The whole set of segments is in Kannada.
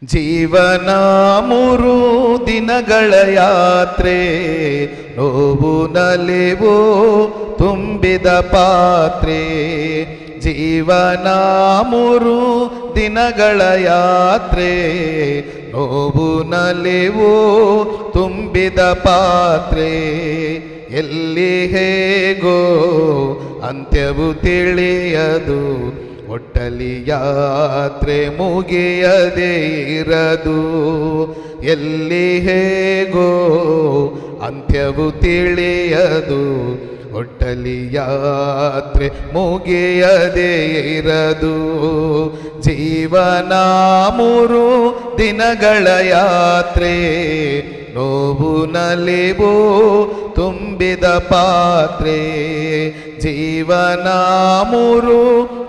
ಜೀವನ 3 ದಿನಗಳ ಯಾತ್ರೆ, ನೋವು ನಲಿವು ತುಂಬಿದ ಪಾತ್ರೆ. ಜೀವನ 3 ದಿನಗಳ ಯಾತ್ರೆ, ನೋವು ನಲಿವು ತುಂಬಿದ ಪಾತ್ರೆ. ಎಲ್ಲಿ ಹೇಗೋ ಅಂತ್ಯವು ತಿಳಿಯದು, ಒಟ್ಟಲಿ ಯಾತ್ರೆ ಮುಗಿಯದೇ ಇರದು. ಎಲ್ಲಿ ಹೇಗೋ ಅಂತ್ಯವು ತಿಳಿಯದು, ಒಟ್ಟಲಿ ಯಾತ್ರೆ ಮುಗಿಯದೇ ಇರದು. ಜೀವನ 3 ದಿನಗಳ ಯಾತ್ರೆ, ನೋವು ನಲಿವು ತುಂಬಿದ ಪಾತ್ರೆ. ಜೀವನ 3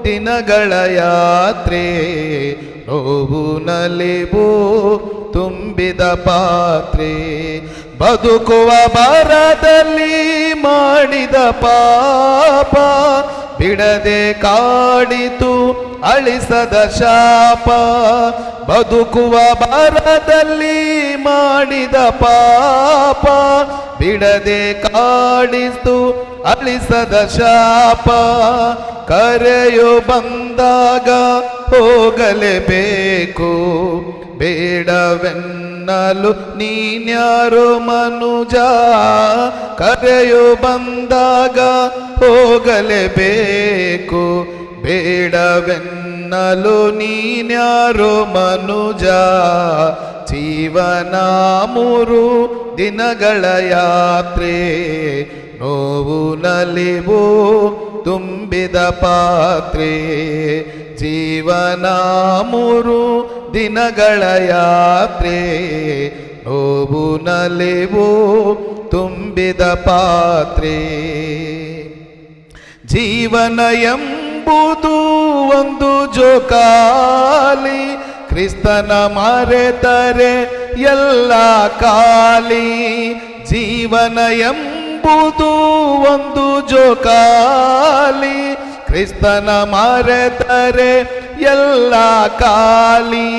ದಿನಗಳ ಯಾತ್ರೆ, ನೋವು ನಲಿವು ತುಂಬಿದ ಪಾತ್ರೆ. ಬದುಕುವ ಬರದಲ್ಲಿ ಮಾಡಿದ ಪಾಪ, ಬಿಡದೆ ಕಾಡಿತು ಅಳಿಸದ ಶಾಪ. ಬದುಕುವ ಬರದಲ್ಲಿ ಮಾಡಿದ ಪಾಪ, ಬಿಡದೆ ಕಾಡಿತು ಅಳಿಸದ ಶಾಪ. ಕರೆಯು ಬಂದಾಗ ಹೋಗಲೇಬೇಕು, ಬೇಡವೆನ್ನಲು ನೀನ್ಯಾರೋ ಮನುಜ. ಕರೆಯು ಬಂದಾಗ ಹೋಗಲೇಬೇಕು, ಬೇಡವೆನ್ನಲು ನೀನ್ಯಾರೋ ಮನುಜ. ಜೀವನ 3 ದಿನಗಳ ಯಾತ್ರೆ, ನೋವು ನಲಿವು ತುಂಬಿದ ಪಾತ್ರೆ. ಜೀವನ 3 ದಿನಗಳ ಯಾತ್ರೆ, ನೋವು ನಲಿವು ತುಂಬಿದ ಪಾತ್ರೆ. ಜೀವನ ಎಂಬುದು ಒಂದು ಜೋಕಾಲಿ, ಕ್ರಿಸ್ತನ ಮರೆತರೆ ಎಲ್ಲ ಖಾಲಿ. ಜೀವನ ಎಂಬುದು ಒಂದು ಜೋಕಾಲಿ, ಕ್ರಿಸ್ತನ ಮರೆತರೆ ಎಲ್ಲ ಖಾಲಿ.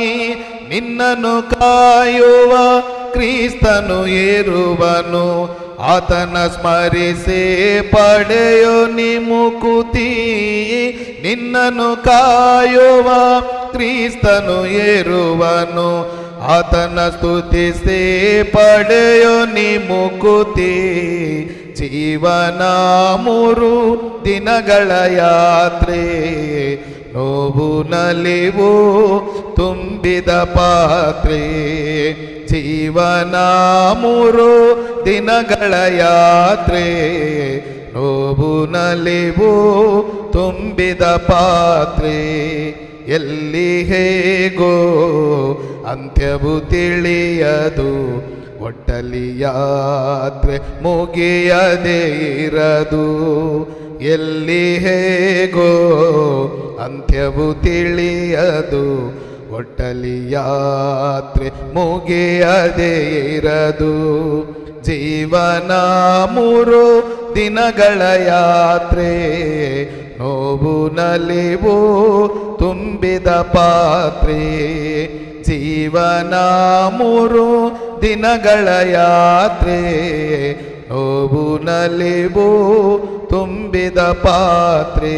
ನಿನ್ನನ್ನು ಕಾಯುವ ಕ್ರಿಸ್ತನು ಇರುವನು, ಆತನ ಸ್ಮರಿಸಿ ಪಡೆಯೋ ನಿಮುಕುತಿ. ನಿನ್ನನ್ನು ಕಾಯುವ ಕ್ರಿಸ್ತನು ಇರುವನು, ಆತನ ಸ್ತುತಿಸಿ ಪಡೆಯೋ ನಿಮುಕುತಿ. ಜೀವನ 3 ದಿನಗಳ ಯಾತ್ರೆ, ನೋವು ನಲಿವು ತುಂಬಿದ ಪಾತ್ರೆ. ಜೀವನ 3 ದಿನಗಳ ಯಾತ್ರೆ, ನೋವು ನಲಿವು ತುಂಬಿದ ಪಾತ್ರೆ. ಎಲ್ಲಿ ಹೇಗೋ ಅಂತ್ಯವು ತಿಳಿಯದು, ಒಟ್ಟಲಿ ಯಾತ್ರೆ ಮುಗಿಯದೇ ಇರದು. ಎಲ್ಲಿ ಹೇಗೋ ಅಂತ್ಯವು ತಿಳಿಯದು, ಒಟ್ಟಲಿ ಯಾತ್ರೆ ಮುಗಿಯದೇ ಇರದು. ಜೀವನ 3 ದಿನಗಳ ಯಾತ್ರೆ, ನೋವು ನಲಿವು ತುಂಬಿದ ಪಾತ್ರೆ. ಜೀವನ 3 ದಿನಗಳ ಯಾತ್ರೆ, ನೋವು ನಲಿವು ತುಂಬಿದ ಪಾತ್ರೆ.